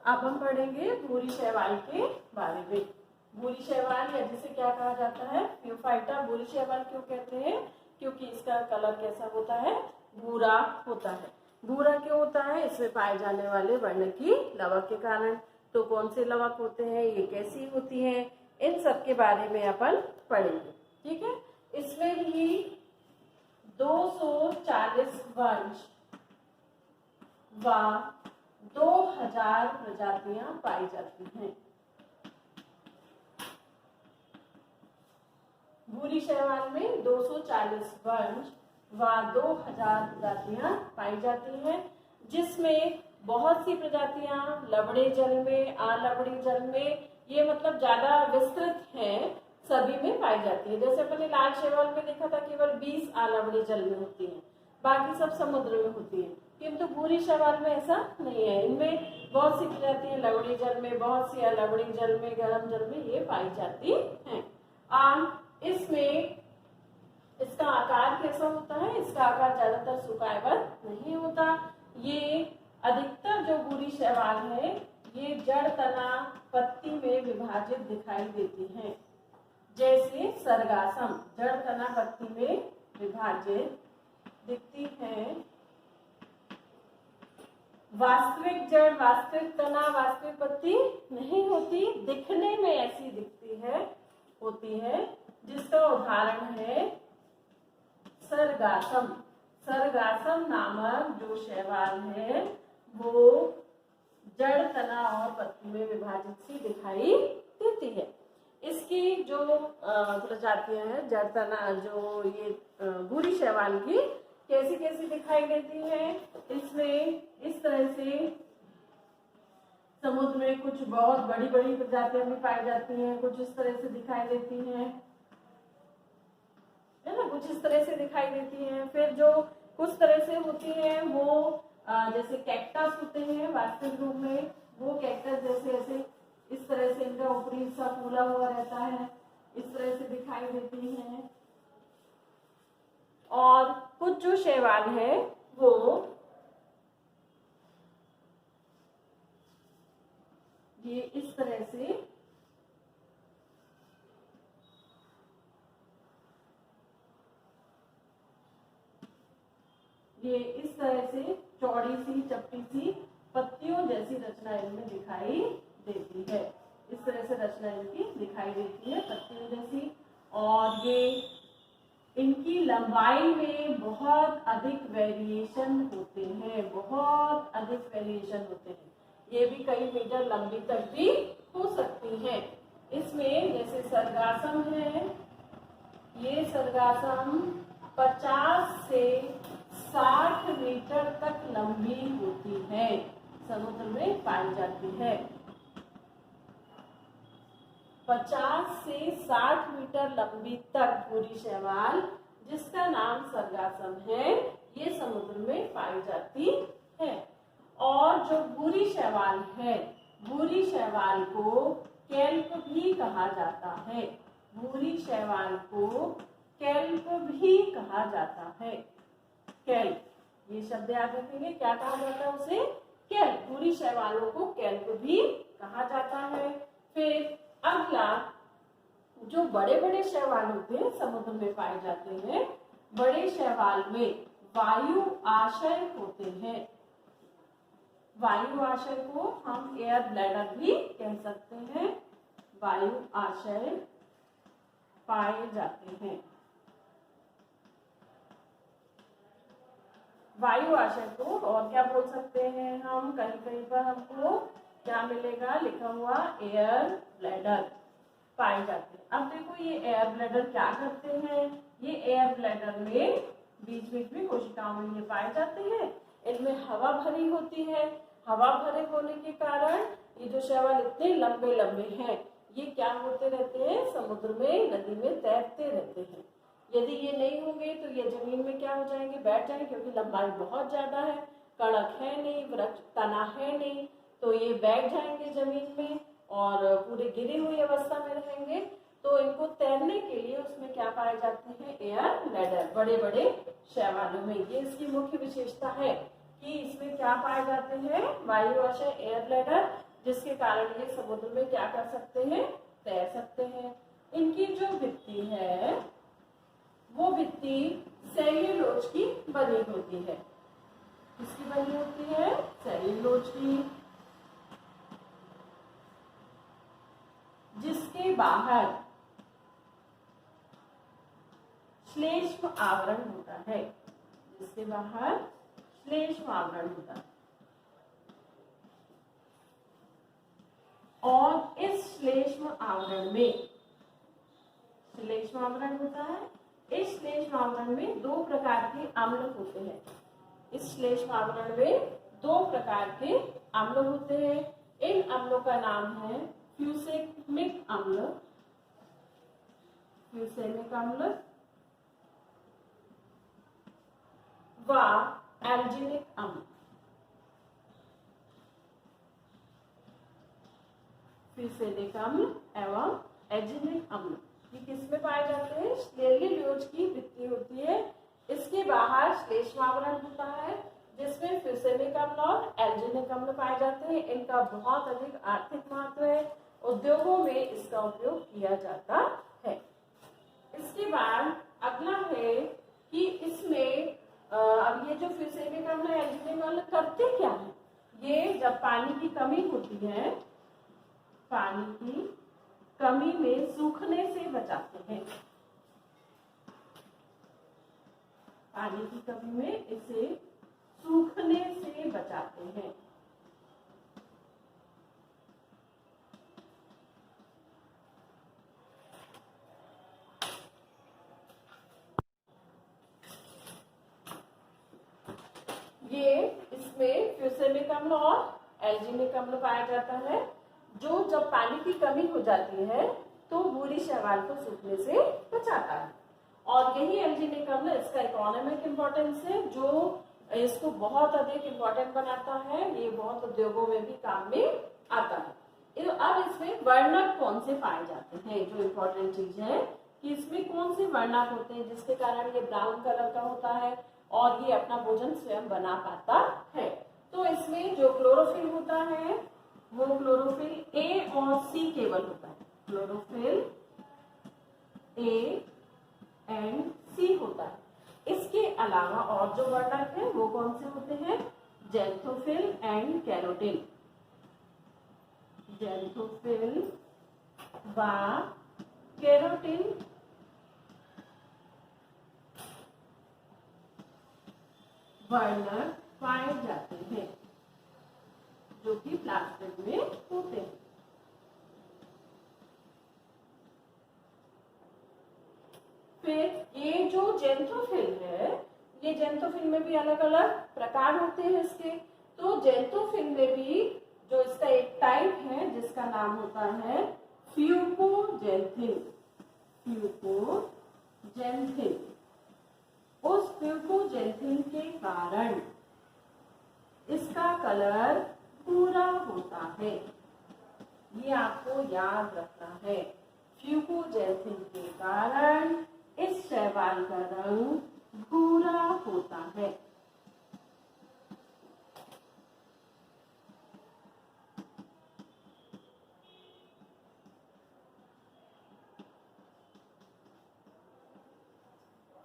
अब हम पढ़ेंगे भूरी शैवाल के बारे में। भूरी शैवाल या जिसे क्या कहा जाता है, प्यूफाइटा। भूरी शैवाल क्यों कहते हैं? क्योंकि इसका कलर कैसा होता है? भूरा होता है। भूरा क्यों होता है? इसमें पाए जाने वाले वर्ण की लवक के कारण। तो कौन से लवक होते हैं, ये कैसी होती हैं, इन सब के बारे में अपन पढ़ेंगे। ठीक है। इसमें भी 240 वंश व 2000 प्रजातियां पाई जाती हैं। भूरी शैवाल में 240 वंश व 2000 प्रजातियां पाई जाती हैं, जिसमें बहुत सी प्रजातियां लवणीय जल में, अलवणीय जल में, ये मतलब ज्यादा विस्तृत हैं, सभी में पाई जाती है। जैसे अपने लाल शैवाल में देखा था केवल 20 अलवणीय जल में होती हैं, बाकी सब समुद्र में होती है। किंतु भूरी शैवाल में ऐसा नहीं है। इनमें बहुत सी प्रजातियां लवणीय जल में, बहुत सी अलवणीय जल में, गर्म जल में ये पाई जाती हैं। इसमें इसका आकार कैसा होता है? इसका आकार ज्यादातर सुकायवत नहीं होता। ये अधिकतर जो भूरी शैवाल है ये जड़ तना पत्ती में विभाजित दिखाई देती हैं। जैसे सर्गासम जड़ तना पत्ती में विभाजित दिखती है। वास्तविक जड़, वास्तविक तना, वास्तविक पत्ती नहीं होती, दिखने में ऐसी दिखती है, होती है, जिसका उदाहरण है सर्गासम। सर्गासम नामक जो शैवाल है वो जड़ तना और पत्ती में विभाजित सी दिखाई देती है। इसकी जो प्रजातियां हैं जड़ तना, जो ये भूरी शैवाल की कैसी कैसी दिखाई देती है, इसमें इस तरह से समुद्र में कुछ बहुत बड़ी बड़ी प्रजातियां भी पाई जाती हैं, कुछ इस तरह से दिखाई देती हैं, है ना, कुछ इस तरह से दिखाई देती हैं। फिर जो कुछ तरह से होती हैं वो जैसे कैक्टस होते हैं वास्तविक रूप में, वो कैक्टस जैसे ऐसे इस तरह से इनका ऊपरी हिस्सा फूला हुआ रहता है, इस तरह से दिखाई देती हैं। और कुछ जो शैवाल है वो ये इस तरह से चौड़ी सी चपटी सी पत्तियों जैसी रचना इनमें दिखाई देती है। इस तरह से रचना इनकी दिखाई देती है पत्तियों जैसी। और ये इनकी लंबाई में बहुत अधिक वेरिएशन होते हैं, बहुत अधिक वेरिएशन होते हैं। ये भी कई मीटर लंबी तक भी हो सकती हैं। इसमें जैसे सर्गासम है, ये सर्गासम 50 से 60 मीटर तक लंबी होती है, समुद्र में पाई जाती है। 50 से 60 मीटर लंबी तक भूरी शैवाल, जिसका नाम सर्गासम है, ये समुद्र में पाई जाती है। और जो भूरी शैवाल है, भूरी शैवाल को केल्प भी कहा जाता है। भूरी शैवाल को केल्प भी कहा जाता है। केल्प, ये शब्द याद रखेंगे, क्या कहा जाता है उसे? केल्प। भूरी शैवालों को केल्प भी कहा जाता है। फिर अगला, जो बड़े बड़े शैवाल होते हैं समुद्र में पाए जाते हैं, बड़े शैवाल में वायु आशय होते हैं। वायु आशय को हम एयर ब्लैडर भी कह सकते हैं। वायु आशय पाए जाते हैं। वायु आशय को और क्या बोल सकते हैं हम? कहीं कहीं पर हमको क्या मिलेगा लिखा हुआ? एयर ब्लैडर पाए जाते हैं। अब देखो ये एयर ब्लैडर क्या करते हैं? ये एयर ब्लैडर में बीच बीच में कोशिकाओं में ये पाए जाते हैं। इनमें हवा भरी होती है। हवा भरे होने के कारण ये जो शैवाल इतने लंबे लंबे हैं, ये क्या होते रहते हैं? समुद्र में, नदी में तैरते रहते हैं। यदि ये नहीं होंगे तो ये जमीन में क्या हो जाएंगे? बैठ जाएंगे, क्योंकि लंबाई बहुत ज्यादा है, कड़क है नहीं, वृक्ष तना है नहीं, तो ये बैठ जाएंगे जमीन में और पूरे गिरी हुई अवस्था में रहेंगे। तो इनको तैरने के लिए उसमें क्या पाए जाते हैं? एयर ब्लैडर, बड़े बड़े शैवालों में। ये इसकी मुख्य विशेषता है कि इसमें क्या पाए जाते हैं? वायु आशय, एयर ब्लैडर, जिसके कारण ये समुद्र में क्या कर सकते हैं, तैर सकते हैं। इनकी जो भित्ति है वो भित्ति सेल्यूलोज की बनी होती है। किसकी बनी होती है, सेल्यूलोज की, जिसके बाहर श्लेष्म आवरण होता है, जिसके बाहर श्लेष्म आवरण होता है। और इस श्लेष्म आवरण में, श्लेष्म आवरण होता है, इस श्लेष्म आवरण में दो प्रकार के अम्ल होते हैं। इस श्लेष्म आवरण में दो प्रकार के अम्ल होते हैं। इन अम्लों का नाम है फ्यूसेमिक अम्ल, फ्यूसेमिक अम्ल व एल्जिनिक अम्ल। फ्यूसेमिक अम्ल एवं एल्जिनिक अम्ल ये किसमें पाए जाते हैं, सेल्यूलोज की भित्ति होती है, इसके बाहर श्लेष्म आवरण होता है जिसमें फ्यूसेमिक अम्ल और एल्जिनिक अम्ल पाए जाते हैं। इनका बहुत अधिक आर्थिक महत्व है, उद्योगों में इसका उपयोग किया जाता है। इसके बाद अगला है कि इसमें अब ये जो फ्यूसेमिक अम्ल एल्जिनिक अम्ल करते क्या है, ये जब पानी की कमी होती है, पानी की कमी में सूखने से बचाते हैं। पानी की कमी में इसे सूखने से बचाते हैं। ये इसमें फ्यूसेमिक अम्ल और एल्जिनिक अम्ल पाया जाता है, जो जब पानी की कमी हो जाती है तो भूरी शैवाल को सूखने से बचाता है। और यही एल्जिनिक अम्ल, इसका इकोनॉमिक इम्पोर्टेंस है जो इसको बहुत अधिक इम्पोर्टेंट बनाता है, ये बहुत उद्योगों में भी काम में आता है। अब इसमें वर्णक कौन से पाए जाते हैं, जो इम्पोर्टेंट चीज है कि इसमें कौन से वर्णक होते हैं जिसके कारण ये ब्राउन कलर का होता है और ये अपना भोजन स्वयं बना पाता है। तो इसमें जो क्लोरोफिल होता है वो क्लोरोफिल ए और सी केवल होता है, क्लोरोफिल ए एंड सी होता है। इसके अलावा और जो वर्णक है वो कौन से होते हैं, जेंथोफिल एंड कैरोटिन, जेंथोफिल व कैरोटिन वर्णक पाए जाते हैं जो कि प्लास्टिक में होते हैं। फिर ये जो जेंथोफिल है, ये जेंथोफिल में भी अलग अलग प्रकार होते हैं इसके। तो जेंथोफिल में भी जो इसका एक टाइप है जिसका नाम होता है फ्यूकोजेंथिन, फ्यूकोजेंथिन। उस फ्यूकोजेंथिन के कारण इसका कलर भूरा होता है, ये आपको याद रखना है। फ्यूकोजेंथिन के कारण इस शैवाल का रंग भूरा होता है।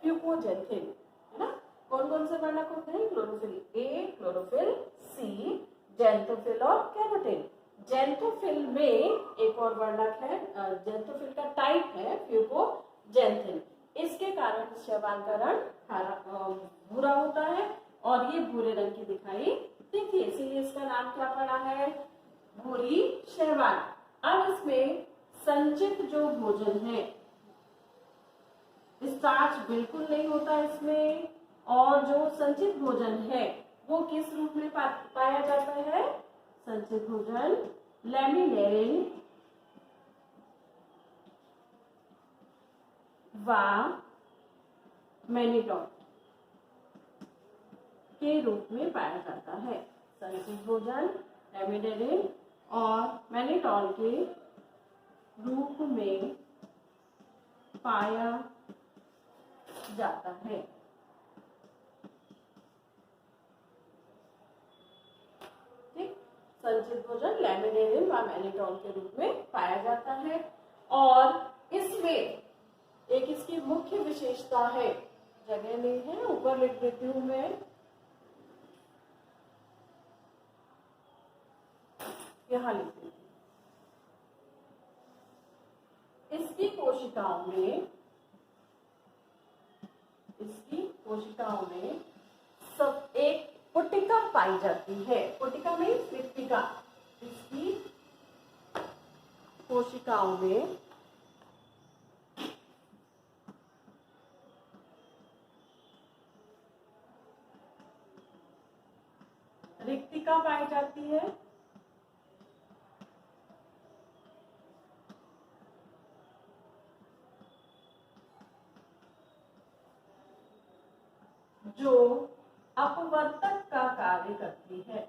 फ्यूकोजेंथिन है ना, कौन कौन से वर्णक होते हैं, chlorophyll A, chlorophyll C, xanthophyll और कैरोटिन। जेंथोफिल में एक और वर्णक है, जेंथोफिल का टाइप है फ्यूकोजेंथिन। इसके कारण शैवाल का रंग भूरा होता है और ये भूरे रंग की दिखाई देती है, इसीलिए इसका नाम क्या पड़ा है, भूरी शैवाल। अब इसमें संचित जो भोजन है, स्टार्च बिल्कुल नहीं होता इसमें, और जो संचित भोजन है वो किस रूप में पाया जाता है, संचित भोजन लैमिनेरिन व मैनिटॉल के रूप में पाया जाता है। संचित भोजन लैमिनेरिन और मैनिटॉल के रूप में पाया जाता है। ठीक, संचित भोजन लैमिनेरियम व मैनिटोल के रूप में पाया जाता है। और इसमें एक इसकी मुख्य विशेषता है, जगह नहीं है, ऊपर लिख देती हूं मैं, यहां लिख देती हूं। इसकी कोशिकाओं में सब एक पुटिका पाई जाती है। पुटिका में रिक्तिका। इसकी कोशिकाओं में रिक्तिका पाई जाती है, जो अपवर्तक का कार्य करती है।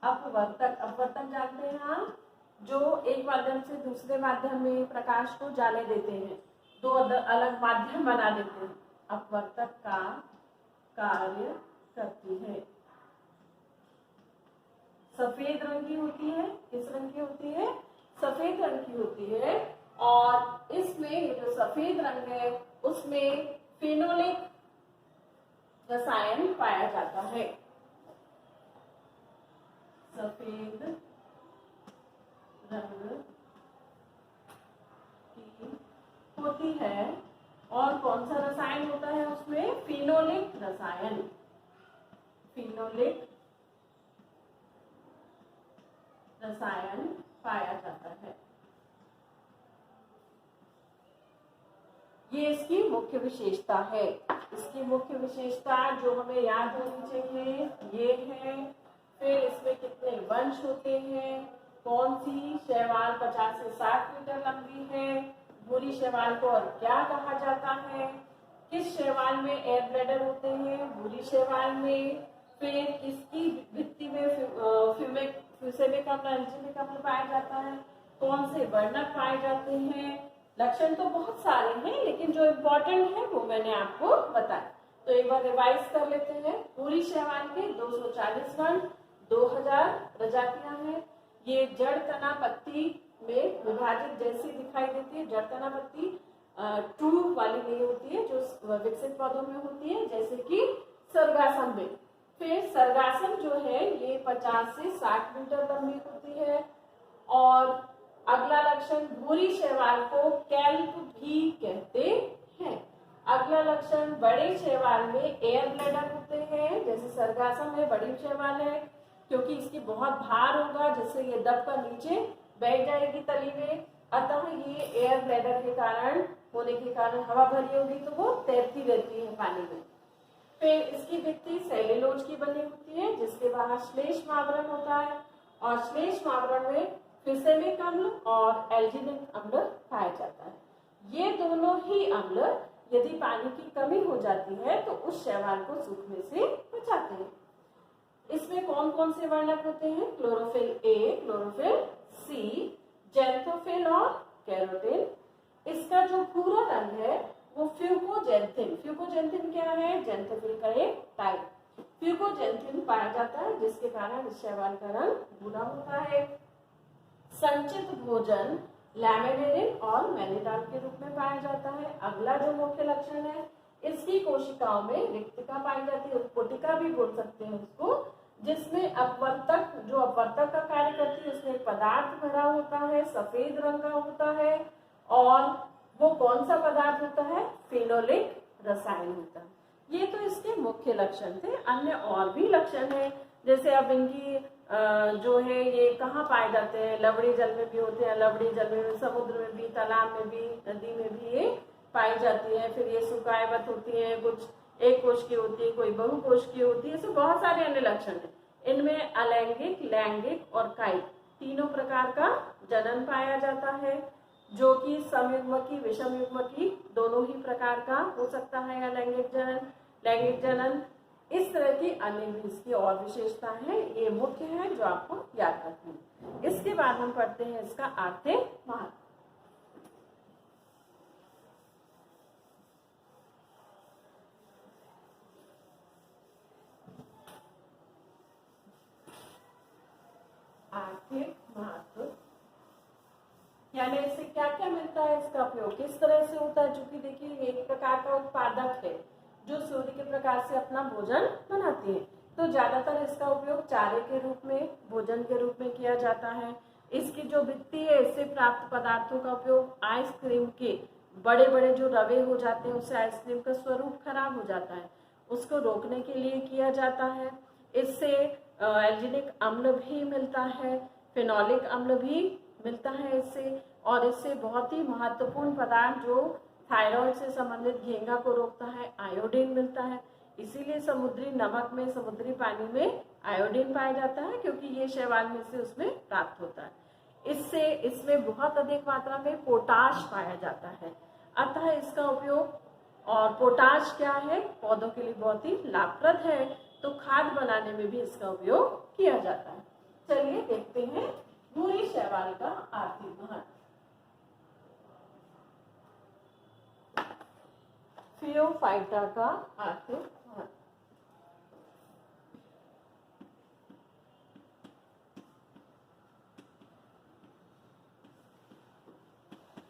अपवर्तक जानते हैं आप, जो एक माध्यम से दूसरे माध्यम में प्रकाश को जाने देते हैं, दो अलग माध्यम बना देते हैं, अपवर्तक का कार्य करती है। सफेद रंग की होती है। किस रंग की होती है? सफेद रंग की होती है। और इसमें ये जो सफेद रंग है उसमें फेनोलिक रसायन पाया जाता है। सफेद रंग की होती है और कौन सा रसायन होता है उसमें? फेनोलिक रसायन। फेनोलिक रसायन पाया जाता है। ये इसकी मुख्य विशेषता है। इसकी मुख्य विशेषता जो हमें याद होनी चाहिए ये है। फिर इसमें कितने वंश होते हैं, कौन सी शैवाल 50 से 60 मीटर लंबी है, भूरी शैवाल को और क्या कहा जाता है, किस शैवाल में एयर ब्लैडर होते हैं, भूरी शैवाल में, फिर किसकी भित्ति में फ्यूसेमिक अम्ल, एल्जिमिक अम्ल पाया जाता है, कौन से वर्णक पाए जाते हैं। लक्षण तो बहुत सारे हैं लेकिन जो इम्पोर्टेंट है वो मैंने आपको बताया। तो एक बार रिवाइज कर लेते हैं। पूरी शैवाल के 240 वर्ण, 2000 प्रजातियां हैं। ये जड़ तना पत्ती में विभाजित जैसी दिखाई देती है। जड़ तना पत्ती ट्रू वाली नहीं होती है, जो विकसित पौधों में होती है, जैसे कि सर्गासम में। फिर सर्गासम जो है ये 50 से 60 मीटर लंबी होती है। और अगला लक्षण, भूरी शैवाल को कैल्प भी कहते हैं। अगला लक्षण, बड़े शैवाल में एयर ब्लैडर होते हैं, जैसे सर्गासम है, बड़ी शैवाल है, क्योंकि इसकी बहुत भार होगा जिससे ये दबकर नीचे बैठ जाएगी तली में, अतः ये एयर ब्लैडर के कारण होने के कारण हवा भरी होगी तो वो तैरती रहती है पानी में। फिर इसकी भित्ति सेल्यूलोज की बनी होती है जिसके बाहर श्लेष्म आवरण होता है और श्लेष्म आवरण में फ्यूसेमिक अम्ल और एल्जिमिक अम्ल पाया जाता है। ये दोनों ही अम्ल यदि पानी की कमी हो जाती है तो उस शैवाल को सूखने से बचाते हैं। इसमें कौन कौन से वर्णक होते हैं? Chlorophyll A, chlorophyll C, xanthophyll और कैरोटिन। इसका जो पूरा रंग है वो फ्यूकोजेंथिन। फ्यूकोजेंथिन क्या है? जेंथोफिल का एक टाइप। फ्यूकोजेंथिन पाया जाता है जिसके कारण इस शैवाल का रंग भूरा होता है। संचित भोजन लैमिनेरियम और मैनिटोल के रूप में पाया जाता है। अगला जो मुख्य लक्षण है, इसकी कोशिकाओं में रिक्तिका पाई जाती है, पुटिका भी बोल सकते हैं उसको, जिसमें अपवर्तक, जो अपवर्तक का कार्य करती है, उसमें एक पदार्थ भरा होता है, सफेद रंग का होता है और वो कौन सा पदार्थ होता है? फेनोलिक रसायन होता है। ये तो इसके मुख्य लक्षण थे। अन्य और भी लक्षण है, जैसे अब इनकी जो है ये कहाँ पाए जाते हैं? लवड़ी जल में भी होते हैं, लवड़ी जल में, समुद्र में भी, तालाब में भी, नदी में भी ये पाई जाती है। फिर ये सुकायवत होती है, कुछ एक कोश की होती है, कोई बहुकोश की होती है। ऐसे बहुत सारे अन्य लक्षण हैं। इनमें अलैंगिक, लैंगिक और कायिक तीनों प्रकार का जनन पाया जाता है, जो कि समयुग्मकी, विषम युग्मकी दोनों ही प्रकार का हो सकता है। अलैंगिक जनन, लैंगिक जनन, इस तरह की अन्य भी इसकी और विशेषताएं हैं। ये मुख्य है जो आपको याद रखनी है। इसके बाद हम पढ़ते हैं इसका आर्थिक महत्व। उपयोग किस तरह से होता है, चूंकि देखिए ये एक प्रकार का उत्पादक है जो सूर्य के प्रकाश से अपना भोजन बनाती है, तो ज्यादातर इसका उपयोग चारे के रूप में, भोजन के रूप में किया जाता है। इसकी जो वित्ती है, इससे प्राप्त पदार्थों का उपयोग आइसक्रीम के बड़े बड़े जो रवे हो जाते हैं, उससे आइसक्रीम का स्वरूप खराब हो जाता है, उसको रोकने के लिए किया जाता है। इससे एल्जिनिक अम्ल भी मिलता है, फिनोलिक अम्ल भी मिलता है इससे, और इससे बहुत ही महत्वपूर्ण पदार्थ जो थायराइड से संबंधित घेंगा को रोकता है, आयोडीन मिलता है। इसीलिए समुद्री नमक में, समुद्री पानी में आयोडीन पाया जाता है, क्योंकि ये शैवाल में से उसमें प्राप्त होता है। इससे इसमें बहुत अधिक मात्रा में पोटाश पाया जाता है, अतः इसका उपयोग, और पोटाश क्या है, पौधों के लिए बहुत ही लाभप्रद है, तो खाद बनाने में भी इसका उपयोग किया जाता है। चलिए देखते हैं भूरी शैवाल का आर्थिक महत्व। फियोफाइटा का आर्थिक महत्व।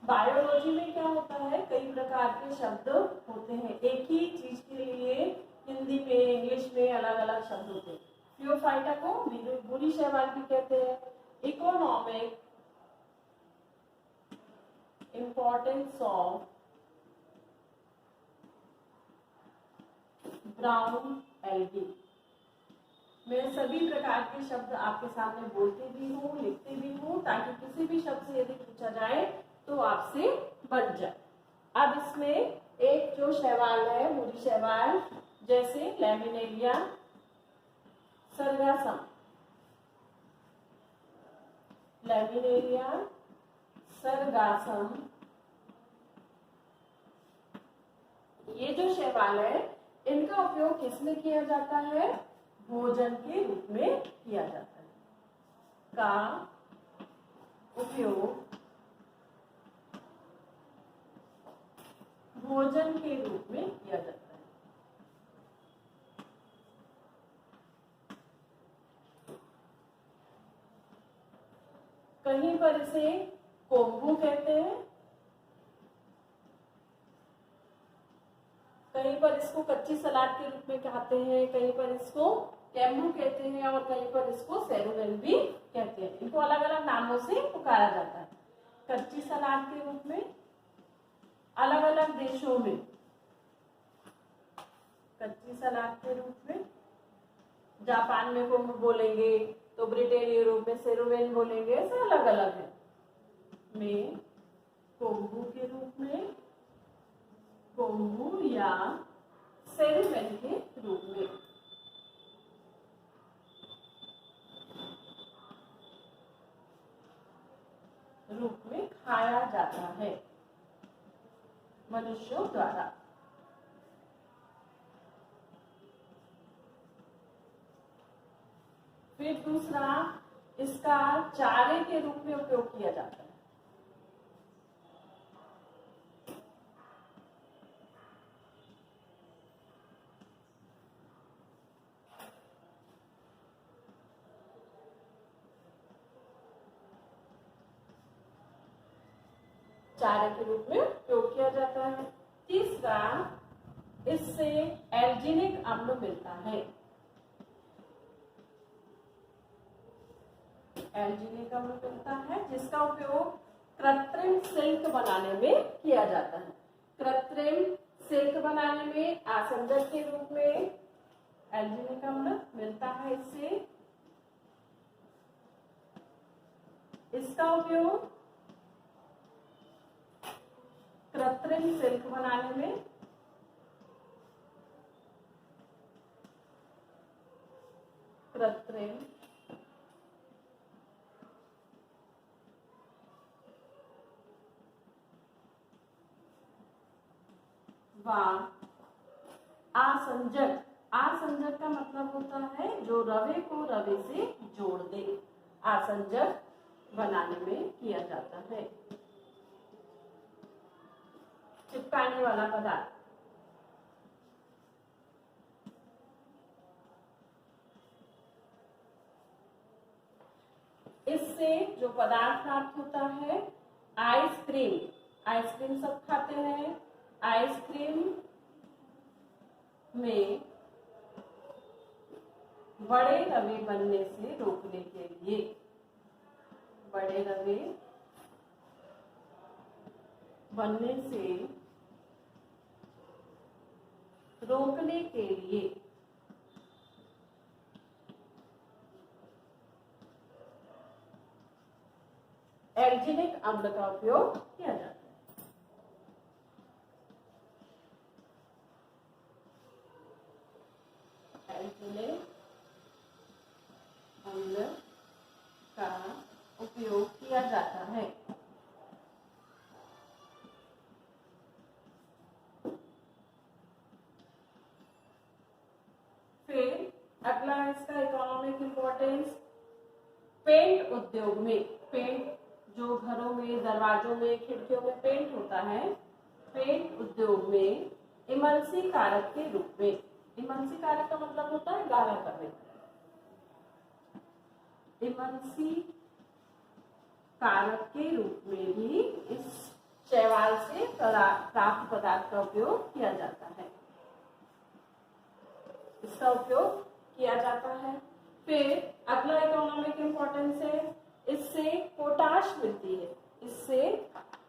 बायोलॉजी में क्या होता है, कई प्रकार के शब्द होते हैं, एक ही चीज के लिए हिंदी में, इंग्लिश में अलग अलग शब्द होते हैं। फियोफाइटा को भूरी शैवाल भी कहते हैं। Economic importance of brown algae. मैं सभी प्रकार के शब्द आपके सामने बोलती भी हूँ, लिखती भी हूँ, ताकि किसी भी शब्द से यदि पूछा जाए तो आपसे बन जाए। अब इसमें एक जो शैवाल है, भूरी शैवाल, जैसे लैमिनेरिया सर्गासम, लैमिनेरिया सर्गासम, ये जो शैवाल है, इनका उपयोग किसमें किया जाता है, भोजन के रूप में किया जाता है, का उपयोग भोजन के रूप में किया जाता है। कहीं पर इसे कोम्बू कहते हैं, कहीं पर इसको कच्ची सलाद के रूप में खाते हैं, कहीं पर इसको कैम्बू कहते हैं, और कहीं पर इसको सेरुवेल भी कहते हैं। इनको अलग अलग नामों से पुकारा जाता है। कच्ची सलाद के रूप में अलग अलग देशों में, कच्ची सलाद के रूप में जापान में कोम्बू बोलेंगे, तो ब्रिटेन यूरोप में सेरुवेल बोलेंगे, ऐसे अलग अलग है। में कोम्बू के रूप में, कोम्बू या सेरुवेल के रूप में खाया जाता है मनुष्यों द्वारा। फिर दूसरा, इसका चारे के रूप में उपयोग किया जाता है। चारे के रूप में उपयोग किया जाता है। तीसरा, इससे एल्जिनिक अम्ल मिलता है। एल्जिनिक अम्ल मिलता है, जिसका उपयोग कृत्रिम सिल्क बनाने में किया जाता है। कृत्रिम सिल्क बनाने में आसंजक के रूप में एल्जिनिक अम्ल मिलता है। इसका उपयोग कृत्रिम सिल्क बनाने में, कृत्रिम व आसंजक, आसंजक का मतलब होता है जो रवे को रवे से जोड़ दे, आसंजक बनाने में किया जाता है। चिपकाने वाला पदार्थ, इससे जो पदार्थ प्राप्त होता है, आइसक्रीम, आइसक्रीम सब खाते हैं। आइसक्रीम में बड़े रवे बनने से रोकने के लिए, बड़े रवे बनने से रोकने के लिए एल्जिनिक अम्ल का उपयोग किया जाता है। एल्जिनिक अम्ल का उपयोग किया जाता है। फिर अगला है इसका इकोनॉमिक इंपॉर्टेंस। पेंट उद्योग में, पेंट जो घरों में, दरवाजों में, खिड़कियों में पेंट होता है, पेंट उद्योग में इमल्सी कारक के रूप में, इमल्सी कारक का मतलब होता है गाढ़ा करने, इमल्सी कारक के रूप में भी इस शैवाल से प्राप्त पदार्थ का उपयोग किया जाता है, इसका उपयोग किया जाता है। फिर अगला इकोनॉमिक इंपॉर्टेंस है, इससे पोटाश मिलती है, इससे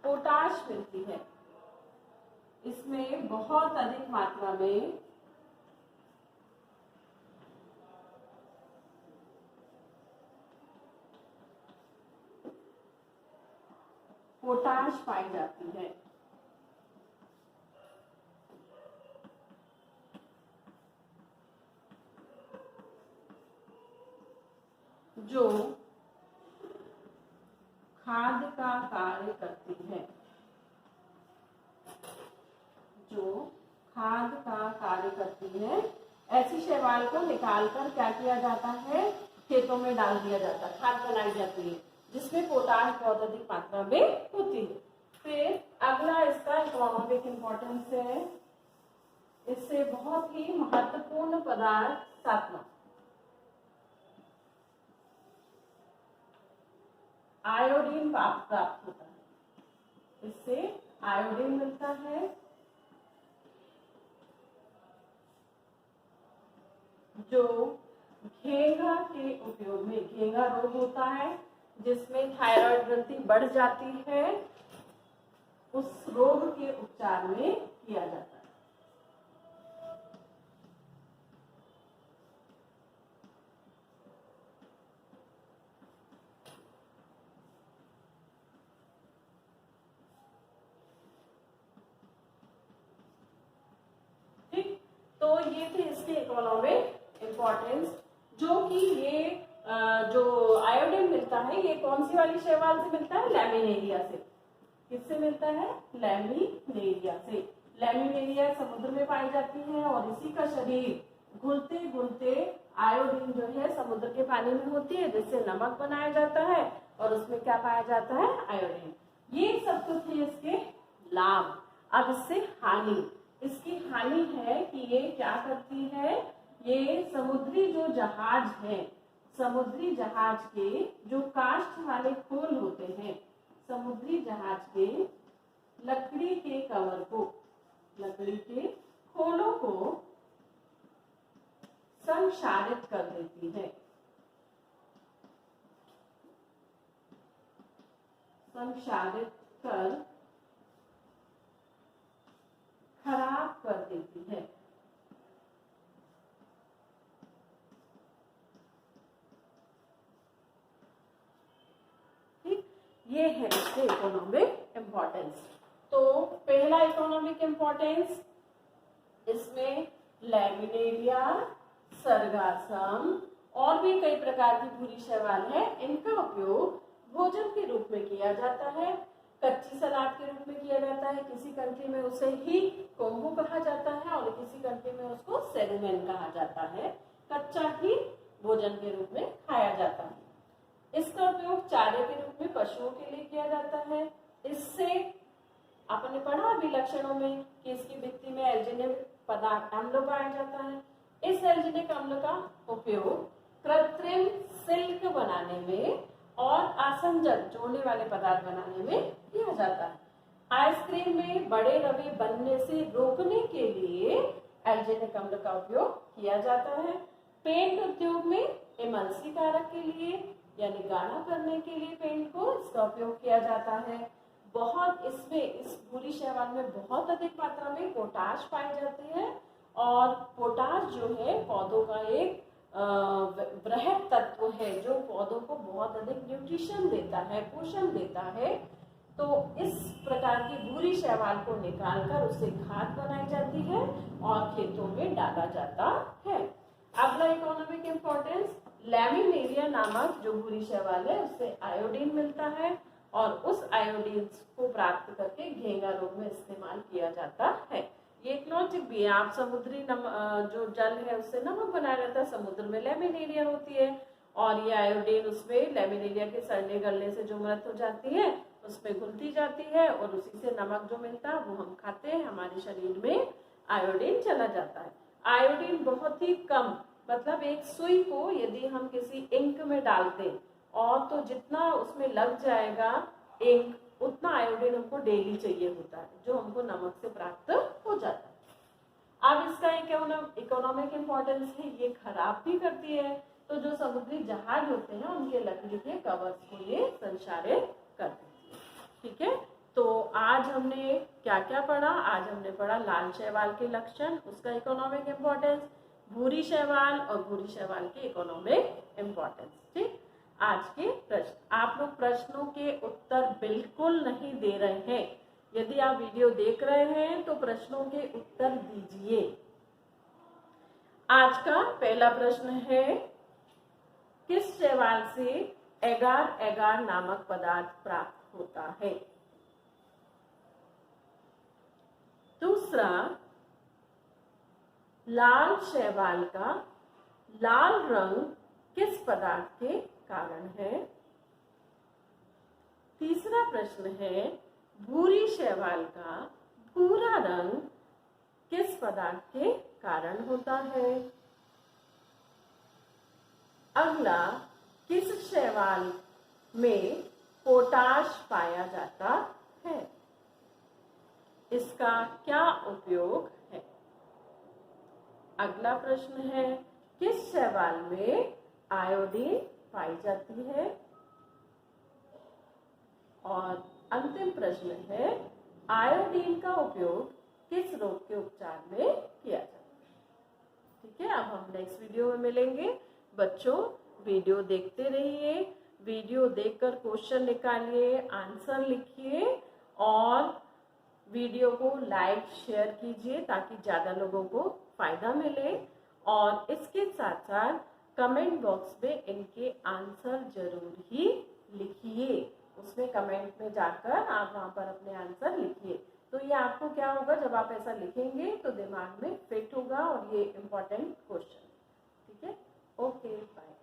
पोटाश मिलती है। इसमें बहुत अधिक मात्रा में पोटाश पाई जाती है। जो खाद का कार्य करती है, जो खाद का कार्य करती है, ऐसी शैवाल को निकालकर क्या किया जाता है, खेतों में डाल दिया जाता है, खाद बनाई जाती है जिसमें पोटाश बहुत अधिक मात्रा में होती है। फिर अगला इसका इकोनॉमिक इंपॉर्टेंस है, इससे बहुत ही महत्वपूर्ण पदार्थ सातवां आयोडीन प्राप्त होता है, इससे आयोडीन मिलता है। जो घेंघा के उपयोग में, घेंघा रोग होता है जिसमें थायराइड ग्रंथि बढ़ जाती है, उस रोग के उपचार में किया जाता है। ठीक, तो ये थे इसके इकोनॉमिक इंपॉर्टेंस, जो कि ये जो आयोडीन मिलता है ये कौन सी वाली शैवाल से मिलता है, लैमिनेरिया से। किससे मिलता है, लैमिनेरिया से। लैमिनेरिया समुद्र में पाई जाती है और इसी का शरीर घुलते घुलते आयोडीन जो है समुद्र के पानी में होती है, जिससे नमक बनाया जाता है और उसमें क्या पाया जाता है, आयोडीन। ये सब कुछ थे इसके लाभ। अब इससे हानि, इसकी हानि है कि ये क्या करती है, ये समुद्री जो जहाज है, समुद्री जहाज के जो काष्ठ वाले खोल होते हैं, समुद्री जहाज के लकड़ी के कवर को, लकड़ी के खोलों को संक्षारित कर देती है, संक्षारित कर खराब कर देती है। ठीक, ये है इसके इकोनॉमिक इंपॉर्टेंस। तो पहला इकोनॉमिक इंपॉर्टेंस, इसमें लैमिनेरिया, सर्गासम और भी कई प्रकार की भूरी शैवाल है, इनका उपयोग भोजन के रूप में किया जाता है, कच्ची सलाद के रूप में किया जाता है। किसी कंट्री में उसे ही कोम्बू कहा जाता है और किसी कंट्री में उसको सेगमेन कहा जाता है। कच्चा ही भोजन के रूप में खाया जाता है। इसका उपयोग चारे के रूप में पशुओं के लिए किया जाता है। इससे आपने पढ़ा अभी लक्षणों में कि इसकी भित्ति में एल्जिनिक पदार्थ अम्ल पाया जाता है। इस एल्जिनिक अम्ल का उपयोग कृत्रिम सिल्क बनाने में और आसंजन जोड़ने वाले पदार्थ बनाने में किया जाता है। आइसक्रीम में बड़े रवे बनने से रोकने के लिए एल्जेनिक अम्ल का उपयोग किया जाता है। पेंट उद्योग में इमल्सी कारक के लिए यानी गाढ़ा करने के लिए पेंट को इसका उपयोग किया जाता है। इस भूरी शैवाल में बहुत अधिक मात्रा में पोटाश पाई जाती है और पोटाश जो है पौधों का एक वृहद तत्व है जो पौधों को बहुत अधिक न्यूट्रिशन देता है, पोषण देता है। तो इस प्रकार की भूरी शैवाल को निकालकर उससे खाद बनाई जाती है और खेतों में डाला जाता है। अगला इकोनॉमिक इम्पोर्टेंस, लैमिनेरिया नामक जो भूरी शैवाल है उससे आयोडीन मिलता है और उस आयोडीन को प्राप्त करके घेंगा रोग में इस्तेमाल किया जाता है। ये एक लॉजिक भी है, आप समुद्री जो जल है उससे नमक बनाया जाता है, समुद्र में लैमिनेरिया होती है और ये आयोडीन उसमें लैमिनेरिया के सड़ने गलने से जो मृत हो जाती है उसमें घुलती जाती है और उसी से नमक जो मिलता है वो हम खाते हैं, हमारे शरीर में आयोडीन चला जाता है। आयोडीन बहुत ही कम, मतलब एक सुई को यदि हम किसी इंक में डालते और तो जितना उसमें लग जाएगा इंक उतना आयोडीन हमको डेली चाहिए होता है जो हमको नमक से प्राप्त हो जाता है। अब इसका इकोनॉमिक इम्पोर्टेंस है, ये खराब भी करती है। तो जो समुद्री जहाज होते हैं उनके लकड़ी के कवर्स को ये संचारित करती है। ठीक है, तो आज हमने क्या क्या पढ़ा? आज हमने पढ़ा लाल शैवाल के लक्षण, उसका इकोनॉमिक इम्पोर्टेंस, भूरी शैवाल और भूरी शैवाल के इकोनॉमिक इम्पोर्टेंस। ठीक, आज के प्रश्न, आप लोग प्रश्नों के उत्तर बिल्कुल नहीं दे रहे हैं। यदि आप वीडियो देख रहे हैं तो प्रश्नों के उत्तर दीजिए। आज का पहला प्रश्न है, किस शैवाल से एगार एगार नामक पदार्थ प्राप्त होता है? दूसरा, लाल शैवाल का लाल रंग किस पदार्थ के कारण है? तीसरा प्रश्न है, भूरी शैवाल का भूरा रंग किस पदार्थ के कारण होता है? अगला, किस शैवाल में पोटाश पाया जाता है? इसका क्या उपयोग है? अगला प्रश्न है, किस शैवाल में आयोडीन पाई जाती है? और अंतिम प्रश्न है, आयोडीन का उपयोग किस रोग के उपचार में किया जाता है? ठीक है, अब हम नेक्स्ट वीडियो में मिलेंगे। बच्चों, वीडियो देखते रहिए, वीडियो देखकर क्वेश्चन निकालिए, आंसर लिखिए और वीडियो को लाइक शेयर कीजिए ताकि ज़्यादा लोगों को फायदा मिले। और इसके साथ साथ कमेंट बॉक्स में इनके आंसर जरूर ही लिखिए। उसमें कमेंट में जाकर आप वहाँ पर अपने आंसर लिखिए। तो ये आपको क्या होगा, जब आप ऐसा लिखेंगे तो दिमाग में फिट होगा और ये इम्पोर्टेंट क्वेश्चन। ठीक है, ओके, बाय।